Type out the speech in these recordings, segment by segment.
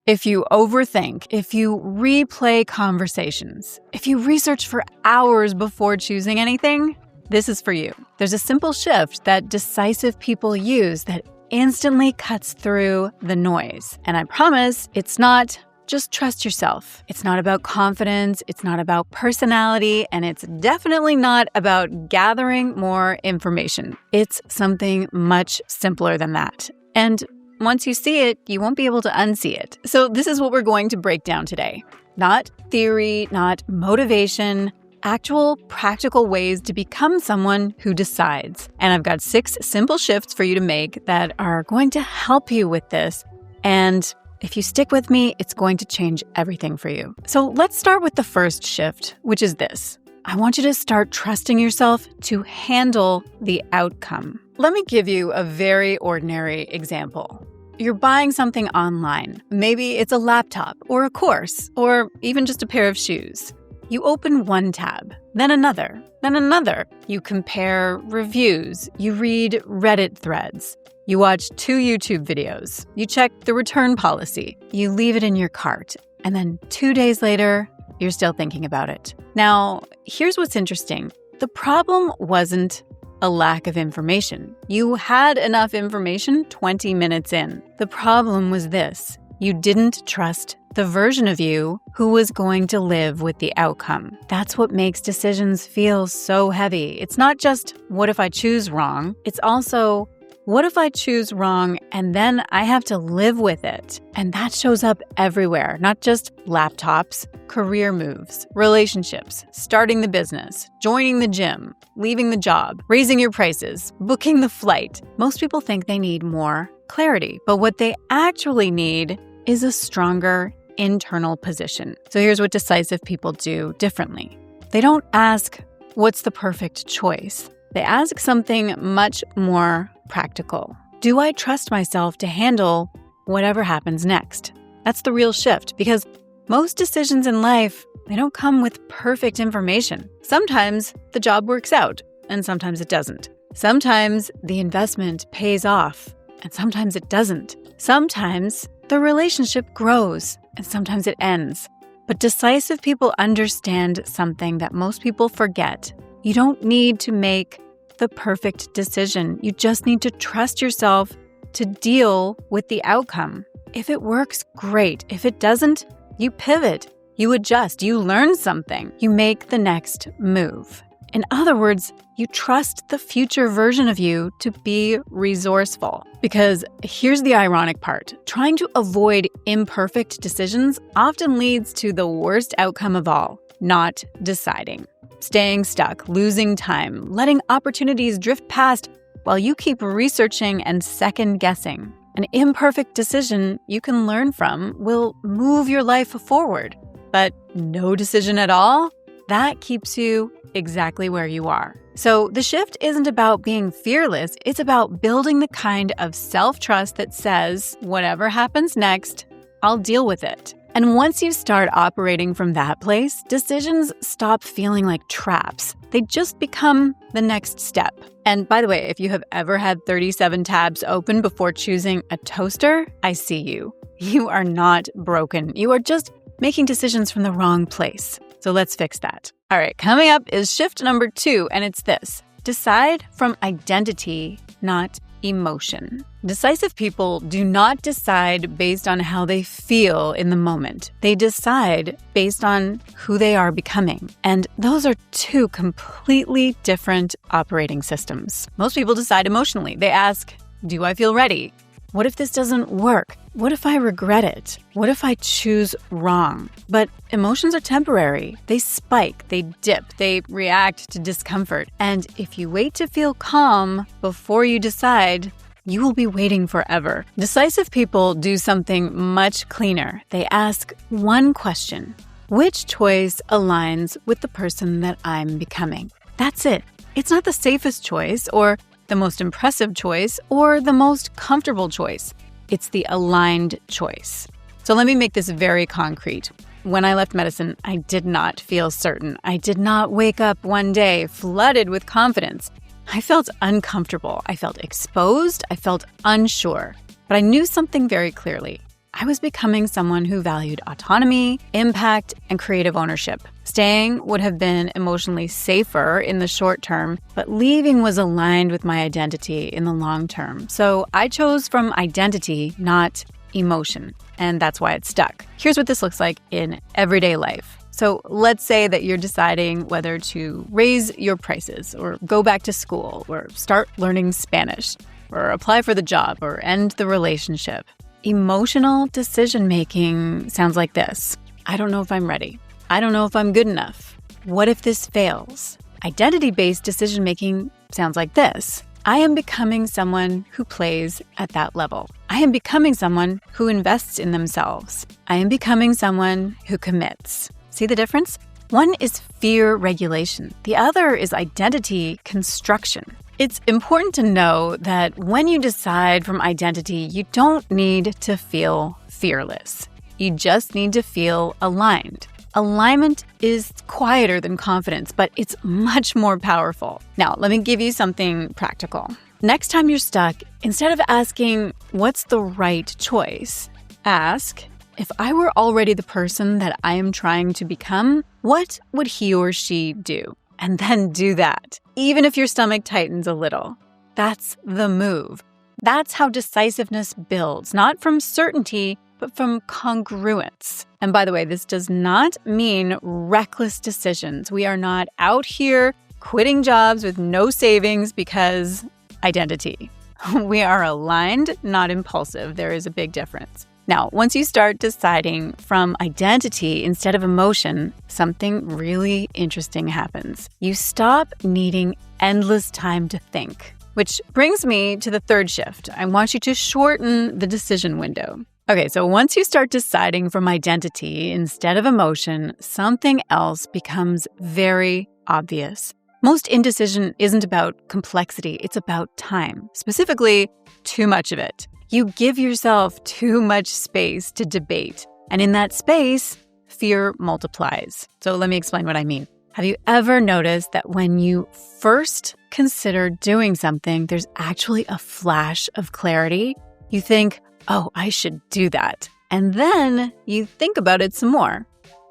If you overthink, if you replay conversations, if you research for hours before choosing anything, this is for you. There's a simple shift that decisive people use that instantly cuts through the noise. And I promise it's not just trust yourself. It's not about confidence. It's not about personality. And it's definitely not about gathering more information. It's something much simpler than that. And once you see it, you won't be able to unsee it. So this is what we're going to break down today. Not theory, not motivation, actual practical ways to become someone who decides. And I've got 6 simple shifts for you to make that are going to help you with this. And if you stick with me, it's going to change everything for you. So let's start with the first shift, which is this. I want you to start trusting yourself to handle the outcome. Let me give you a very ordinary example. You're buying something online. Maybe it's a laptop or a course or even just a pair of shoes. You open one tab, then another, then another. You compare reviews. You read Reddit threads. You watch 2 YouTube videos. You check the return policy. You leave it in your cart. And then 2 days later, you're still thinking about it. Now, here's what's interesting. The problem wasn't a lack of information. You had enough information 20 minutes in. The problem was this. You didn't trust the version of you who was going to live with the outcome. That's what makes decisions feel so heavy. It's not just, what if I choose wrong? It's also, what if I choose wrong and then I have to live with it? And that shows up everywhere, not just laptops, career moves, relationships, starting the business, joining the gym, leaving the job, raising your prices, booking the flight. Most people think they need more clarity, but what they actually need is a stronger internal position. So here's what decisive people do differently. They don't ask, what's the perfect choice? They ask something much more practical. Do I trust myself to handle whatever happens next? That's the real shift, because most decisions in life, they don't come with perfect information. Sometimes the job works out, and sometimes it doesn't. Sometimes the investment pays off, and sometimes it doesn't. Sometimes the relationship grows, and sometimes it ends. But decisive people understand something that most people forget. You don't need to make the perfect decision. You just need to trust yourself to deal with the outcome. If it works, great. If it doesn't, you pivot, you adjust, you learn something, you make the next move. In other words, you trust the future version of you to be resourceful. Because here's the ironic part. Trying to avoid imperfect decisions often leads to the worst outcome of all, not deciding. Staying stuck, losing time, letting opportunities drift past while you keep researching and second-guessing. An imperfect decision you can learn from will move your life forward. But no decision at all? That keeps you exactly where you are. So the shift isn't about being fearless. It's about building the kind of self-trust that says, whatever happens next, I'll deal with it. And once you start operating from that place, decisions stop feeling like traps. They just become the next step. And by the way, if you have ever had 37 tabs open before choosing a toaster, I see you. You are not broken. You are just making decisions from the wrong place. So let's fix that. All right, coming up is shift number 2, and it's this. Decide from identity, not emotion. Decisive people do not decide based on how they feel in the moment. They decide based on who they are becoming. And those are 2 completely different operating systems. Most people decide emotionally. They ask, do I feel ready? What if this doesn't work? What if I regret it? What if I choose wrong? But emotions are temporary. They spike, they dip, they react to discomfort. And if you wait to feel calm before you decide, you will be waiting forever. Decisive people do something much cleaner. They ask one question. Which choice aligns with the person that I'm becoming? That's it. It's not the safest choice or the most impressive choice or the most comfortable choice. It's the aligned choice. So let me make this very concrete. When I left medicine, I did not feel certain. I did not wake up one day flooded with confidence. I felt uncomfortable. I felt exposed. I felt unsure. But I knew something very clearly. I was becoming someone who valued autonomy, impact, and creative ownership. Staying would have been emotionally safer in the short term, but leaving was aligned with my identity in the long term. So I chose from identity, not emotion, and that's why it stuck. Here's what this looks like in everyday life. So let's say that you're deciding whether to raise your prices or go back to school or start learning Spanish or apply for the job or end the relationship. Emotional decision-making sounds like this. I don't know if I'm ready. I don't know if I'm good enough. What if this fails? Identity-based decision-making sounds like this. I am becoming someone who plays at that level. I am becoming someone who invests in themselves. I am becoming someone who commits. See the difference? One is fear regulation. The other is identity construction. It's important to know that when you decide from identity, you don't need to feel fearless. You just need to feel aligned. Alignment is quieter than confidence, but it's much more powerful. Now, let me give you something practical. Next time you're stuck, instead of asking, what's the right choice? Ask, if I were already the person that I am trying to become, what would he or she do? And then do that, even if your stomach tightens a little. That's the move. That's how decisiveness builds, not from certainty, but from congruence. And by the way, this does not mean reckless decisions. We are not out here quitting jobs with no savings because identity. We are aligned, not impulsive. There is a big difference. Now, once you start deciding from identity instead of emotion, something really interesting happens. You stop needing endless time to think, which brings me to the third shift. I want you to shorten the decision window. Okay, so once you start deciding from identity instead of emotion, something else becomes very obvious. Most indecision isn't about complexity, it's about time, specifically too much of it. You give yourself too much space to debate, and in that space, fear multiplies. So let me explain what I mean. Have you ever noticed that when you first consider doing something, there's actually a flash of clarity? You think, oh, I should do that. And then you think about it some more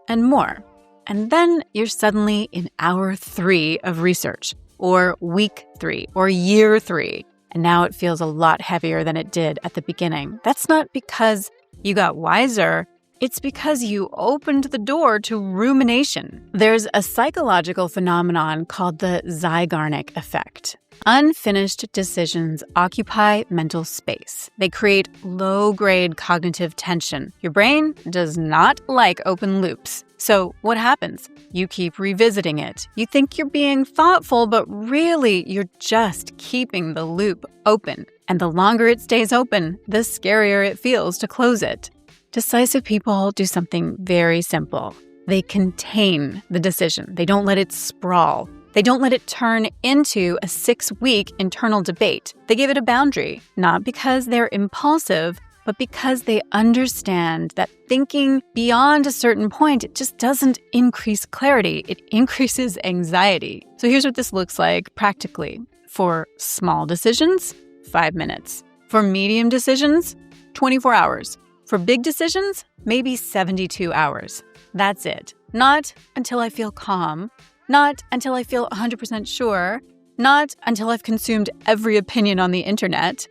and more. And then you're suddenly in hour 3 of research, or week 3, or year 3. And now it feels a lot heavier than it did at the beginning. That's not because you got wiser. It's because you opened the door to rumination. There's a psychological phenomenon called the Zeigarnik effect. Unfinished decisions occupy mental space. They create low-grade cognitive tension. Your brain does not like open loops. So what happens? You keep revisiting it. You think you're being thoughtful, but really you're just keeping the loop open. And the longer it stays open, the scarier it feels to close it. Decisive people do something very simple. They contain the decision. They don't let it sprawl. They don't let it turn into a 6-week internal debate. They give it a boundary, not because they're impulsive, but because they understand that thinking beyond a certain point, it just doesn't increase clarity. It increases anxiety. So here's what this looks like practically. For small decisions, 5 minutes. For medium decisions, 24 hours. For big decisions, maybe 72 hours. That's it. Not until I feel calm. Not until I feel 100% sure. Not until I've consumed every opinion on the internet.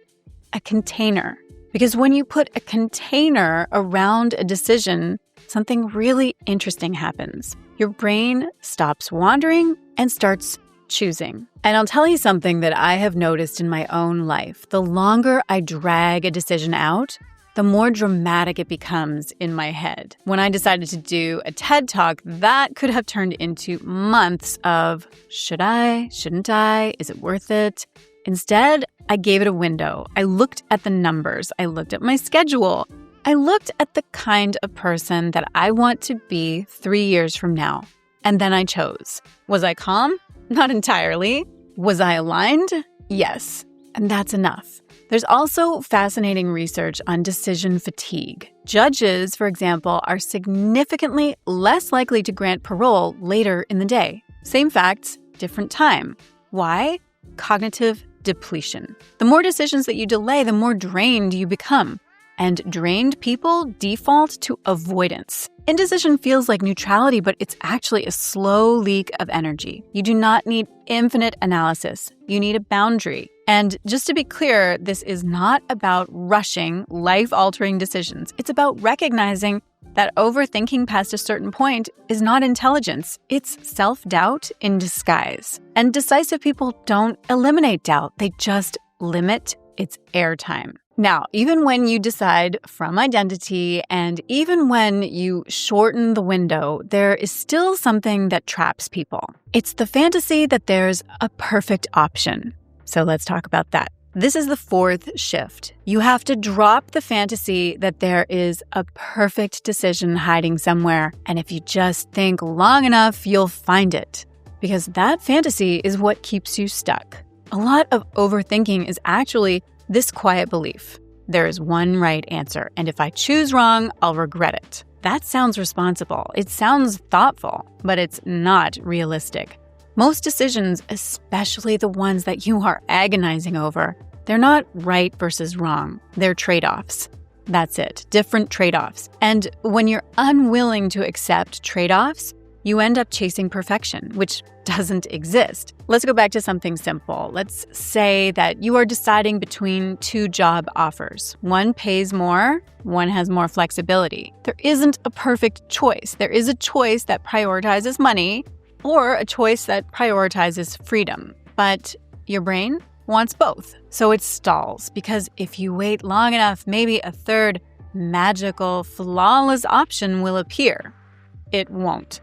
A container. Because when you put a container around a decision, something really interesting happens. Your brain stops wandering and starts choosing. And I'll tell you something that I have noticed in my own life. The longer I drag a decision out, the more dramatic it becomes in my head. When I decided to do a TED Talk, that could have turned into months of, should I, shouldn't I, is it worth it? Instead, I gave it a window. I looked at the numbers. I looked at my schedule. I looked at the kind of person that I want to be 3 years from now. And then I chose. Was I calm? Not entirely. Was I aligned? Yes. And that's enough. There's also fascinating research on decision fatigue. Judges, for example, are significantly less likely to grant parole later in the day. Same facts, different time. Why? Cognitive depletion. The more decisions that you delay, the more drained you become. And drained people default to avoidance. Indecision feels like neutrality, but it's actually a slow leak of energy. You do not need infinite analysis. You need a boundary. And just to be clear, this is not about rushing life-altering decisions. It's about recognizing that overthinking past a certain point is not intelligence. It's self-doubt in disguise. And decisive people don't eliminate doubt. They just limit its airtime. Now, even when you decide from identity and even when you shorten the window, there is still something that traps people. It's the fantasy that there's a perfect option. So let's talk about that. This is the fourth shift. You have to drop the fantasy that there is a perfect decision hiding somewhere, and if you just think long enough, you'll find it. Because that fantasy is what keeps you stuck. A lot of overthinking is actually this quiet belief. There is one right answer, and if I choose wrong, I'll regret it. That sounds responsible. It sounds thoughtful, but it's not realistic. Most decisions, especially the ones that you are agonizing over, they're not right versus wrong. They're trade-offs. That's it, different trade-offs. And when you're unwilling to accept trade-offs, you end up chasing perfection, which doesn't exist. Let's go back to something simple. Let's say that you are deciding between two job offers. One pays more, one has more flexibility. There isn't a perfect choice. There is a choice that prioritizes money or a choice that prioritizes freedom. But your brain wants both. So it stalls because if you wait long enough, maybe a third magical, flawless option will appear. It won't.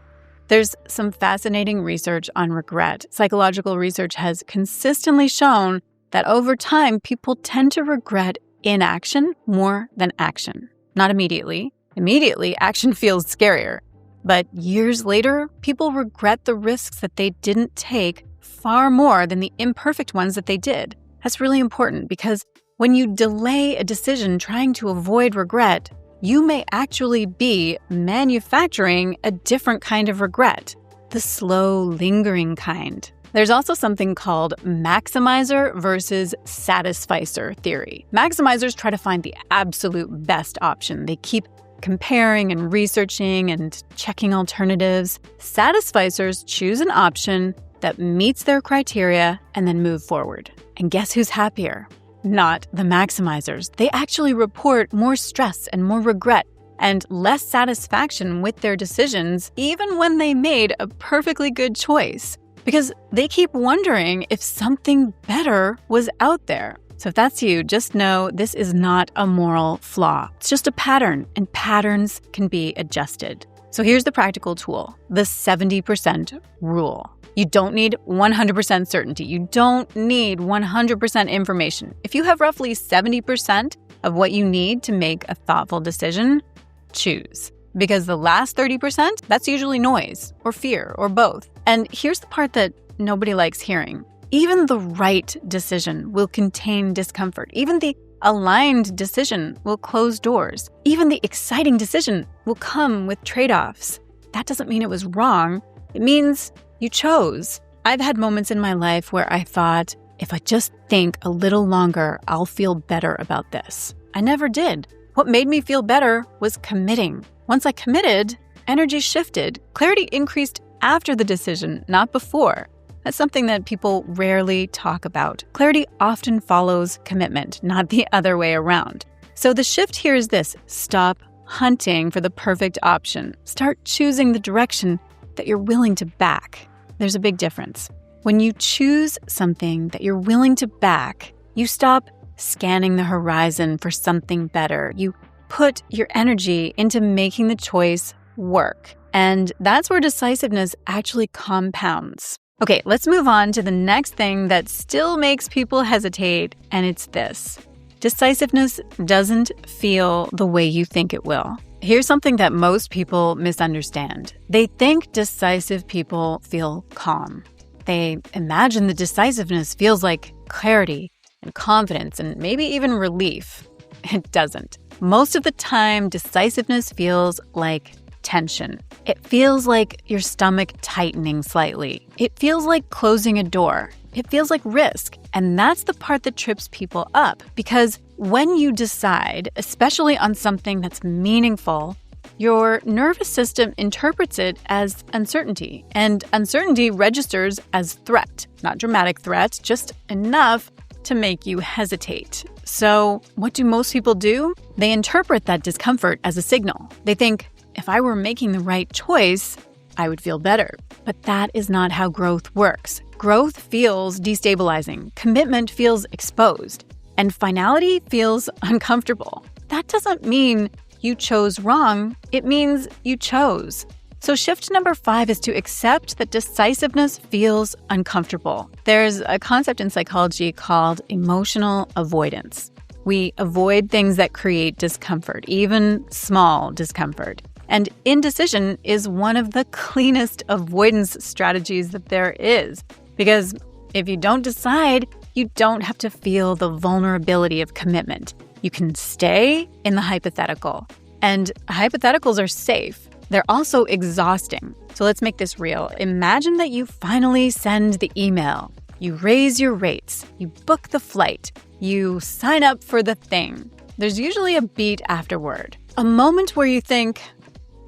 There's some fascinating research on regret. Psychological research has consistently shown that over time, people tend to regret inaction more than action. Not immediately. Immediately, action feels scarier. But years later, people regret the risks that they didn't take far more than the imperfect ones that they did. That's really important because when you delay a decision trying to avoid regret, you may actually be manufacturing a different kind of regret, the slow, lingering kind. There's also something called maximizer versus satisficer theory. Maximizers try to find the absolute best option. They keep comparing and researching and checking alternatives. Satisficers choose an option that meets their criteria and then move forward. And guess who's happier? Not the maximizers. They actually report more stress and more regret and less satisfaction with their decisions, even when they made a perfectly good choice, because they keep wondering if something better was out there. So if that's you, just know this is not a moral flaw. It's just a pattern, and patterns can be adjusted. So here's the practical tool, the 70% rule. You don't need 100% certainty. You don't need 100% information. If you have roughly 70% of what you need to make a thoughtful decision, choose. Because the last 30%, that's usually noise or fear or both. And here's the part that nobody likes hearing. Even the right decision will contain discomfort. Even the aligned decision will close doors. Even the exciting decision will come with trade-offs. That doesn't mean it was wrong. It means you chose. I've had moments in my life where I thought, if I just think a little longer, I'll feel better about this. I never did. What made me feel better was committing. Once I committed, energy shifted. Clarity increased after the decision, not before. That's something that people rarely talk about. Clarity often follows commitment, not the other way around. So the shift here is this: stop hunting for the perfect option. Start choosing the direction that you're willing to back. There's a big difference. When you choose something that you're willing to back, you stop scanning the horizon for something better. You put your energy into making the choice work. And that's where decisiveness actually compounds. Okay, let's move on to the next thing that still makes people hesitate, and it's this. Decisiveness doesn't feel the way you think it will. Here's something that most people misunderstand. They think decisive people feel calm. They imagine the decisiveness feels like clarity and confidence and maybe even relief. It doesn't. Most of the time, decisiveness feels like tension. It feels like your stomach tightening slightly. It feels like closing a door. It feels like risk. And that's the part that trips people up, because when you decide, especially on something that's meaningful, your nervous system interprets it as uncertainty, and uncertainty registers as threat. Not dramatic threat, just enough to make you hesitate. So what do most people do? They interpret that discomfort as a signal. They think, if I were making the right choice, I would feel better. But that is not how growth works. Growth feels destabilizing, commitment feels exposed, and finality feels uncomfortable. That doesn't mean you chose wrong, it means you chose. So shift number 5 is to accept that decisiveness feels uncomfortable. There's a concept in psychology called emotional avoidance. We avoid things that create discomfort, even small discomfort. And indecision is one of the cleanest avoidance strategies that there is. Because if you don't decide, you don't have to feel the vulnerability of commitment. You can stay in the hypothetical. And hypotheticals are safe. They're also exhausting. So let's make this real. Imagine that you finally send the email. You raise your rates. You book the flight. You sign up for the thing. There's usually a beat afterward. A moment where you think,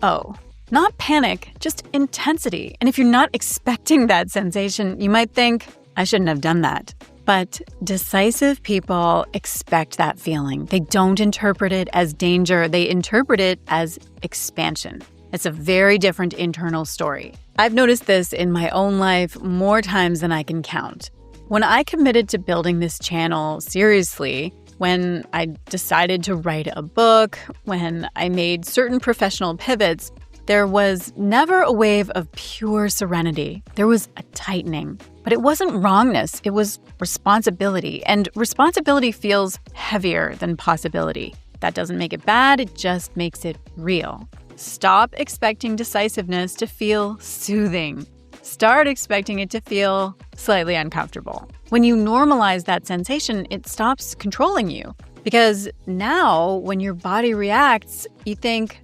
oh, not panic, just intensity. And if you're not expecting that sensation, you might think, I shouldn't have done that. But decisive people expect that feeling. They don't interpret it as danger. They interpret it as expansion. It's a very different internal story. I've noticed this in my own life more times than I can count. When I committed to building this channel seriously, when I decided to write a book, when I made certain professional pivots, there was never a wave of pure serenity. There was a tightening. But it wasn't wrongness, it was responsibility. And responsibility feels heavier than possibility. That doesn't make it bad, it just makes it real. Stop expecting decisiveness to feel soothing. Start expecting it to feel slightly uncomfortable. When you normalize that sensation, it stops controlling you. Because now, when your body reacts, you think,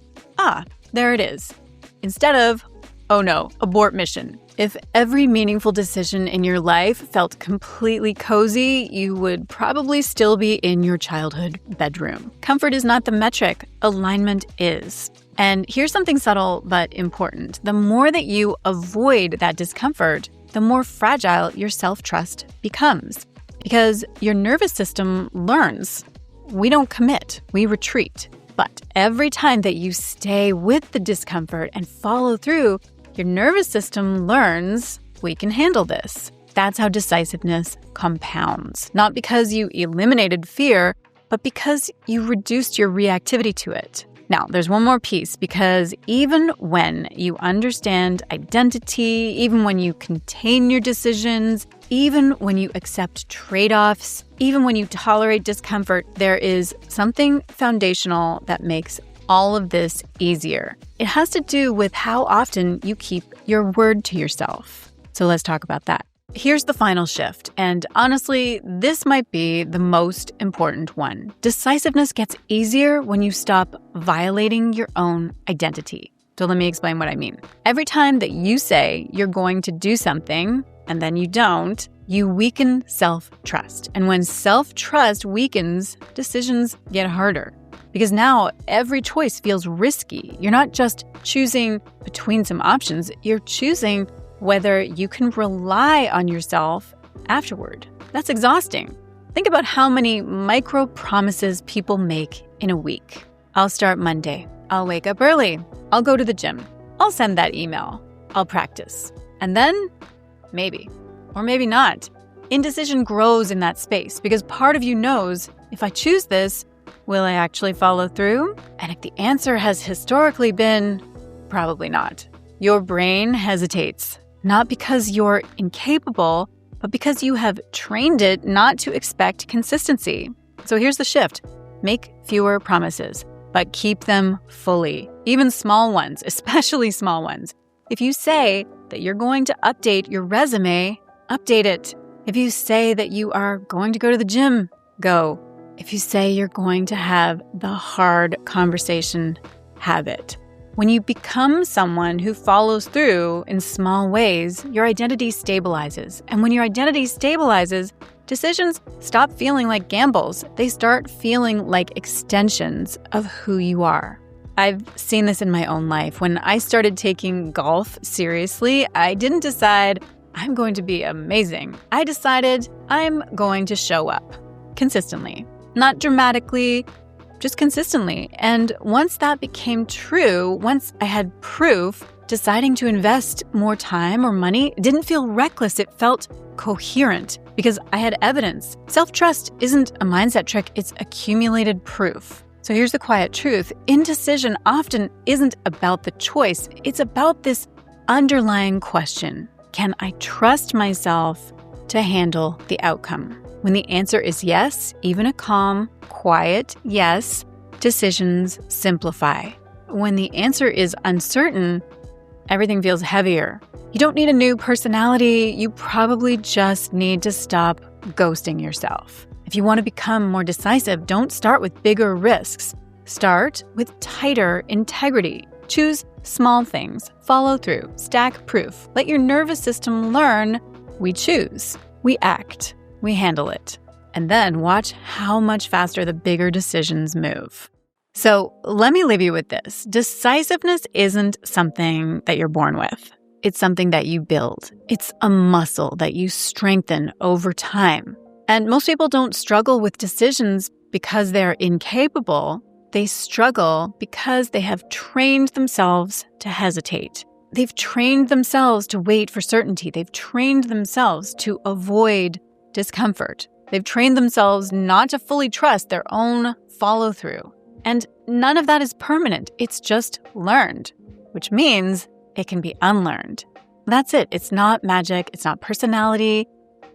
there it is. Instead of, oh no, abort mission. If every meaningful decision in your life felt completely cozy, you would probably still be in your childhood bedroom. Comfort is not the metric, alignment is. And here's something subtle but important. The more that you avoid that discomfort, the more fragile your self-trust becomes. Because your nervous system learns. We don't commit, we retreat. But every time that you stay with the discomfort and follow through, your nervous system learns we can handle this. That's how decisiveness compounds. Not because you eliminated fear, but because you reduced your reactivity to it. Now, there's one more piece, because even when you understand identity, even when you contain your decisions, even when you accept trade-offs, even when you tolerate discomfort, there is something foundational that makes all of this easier. It has to do with how often you keep your word to yourself. So let's talk about that. Here's the final shift, and honestly, this might be the most important one. Decisiveness gets easier when you stop violating your own identity. So let me explain what I mean. Every time that you say you're going to do something, and then you don't, you weaken self-trust. And when self-trust weakens, decisions get harder. Because now every choice feels risky. You're not just choosing between some options, you're choosing whether you can rely on yourself afterward. That's exhausting. Think about how many micro promises people make in a week. I'll start Monday. I'll wake up early. I'll go to the gym. I'll send that email. I'll practice. And then, maybe, or maybe not. Indecision grows in that space because part of you knows, if I choose this, will I actually follow through? And if the answer has historically been, probably not. Your brain hesitates. Not because you're incapable, but because you have trained it not to expect consistency. So here's the shift. Make fewer promises, but keep them fully. Even small ones, especially small ones. If you say that you're going to update your resume, update it. If you say that you are going to go to the gym, go. If you say you're going to have the hard conversation, have it. When you become someone who follows through in small ways, your identity stabilizes. And when your identity stabilizes, decisions stop feeling like gambles. They start feeling like extensions of who you are. I've seen this in my own life. When I started taking golf seriously, I didn't decide I'm going to be amazing. I decided I'm going to show up consistently, not dramatically, just consistently. And once that became true, once I had proof, deciding to invest more time or money didn't feel reckless. It felt coherent because I had evidence. Self-trust isn't a mindset trick. It's accumulated proof. So here's the quiet truth. Indecision often isn't about the choice. It's about this underlying question. Can I trust myself to handle the outcome? When the answer is yes, even a calm, quiet yes, decisions simplify. When the answer is uncertain, everything feels heavier. You don't need a new personality. You probably just need to stop ghosting yourself. If you want to become more decisive, don't start with bigger risks. Start with tighter integrity. Choose small things, follow through, stack proof. Let your nervous system learn we choose, we act, we handle it. And then watch how much faster the bigger decisions move. So let me leave you with this. Decisiveness isn't something that you're born with. It's something that you build. It's a muscle that you strengthen over time. And most people don't struggle with decisions because they're incapable. They struggle because they have trained themselves to hesitate. They've trained themselves to wait for certainty. They've trained themselves to avoid discomfort. They've trained themselves not to fully trust their own follow-through. And none of that is permanent. It's just learned, which means it can be unlearned. That's it. It's not magic. It's not personality.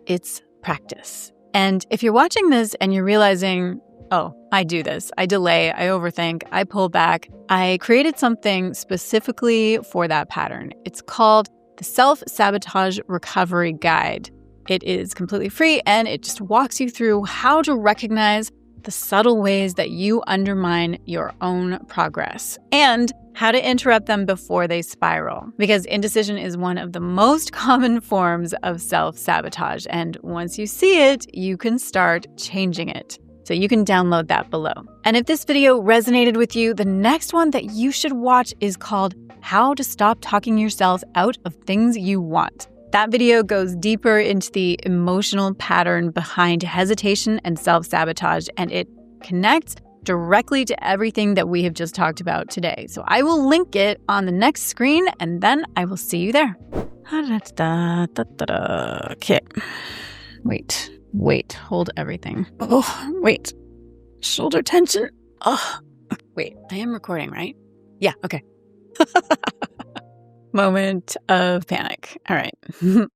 It's practice. And if you're watching this and you're realizing, oh, I do this, I delay, I overthink, I pull back, I created something specifically for that pattern. It's called the Self-Sabotage Recovery Guide. It is completely free and it just walks you through how to recognize the subtle ways that you undermine your own progress and how to interrupt them before they spiral. Because indecision is one of the most common forms of self-sabotage. And once you see it, you can start changing it. So you can download that below. And if this video resonated with you, the next one that you should watch is called How to Stop Talking Yourself Out of Things You Want. That video goes deeper into the emotional pattern behind hesitation and self-sabotage, and it connects directly to everything that we have just talked about today. So I will link it on the next screen, and then I will see you there. Okay. Wait, hold everything. Oh, wait. Shoulder tension. Oh, wait, I am recording, right? Yeah, okay. Moment of panic. All right.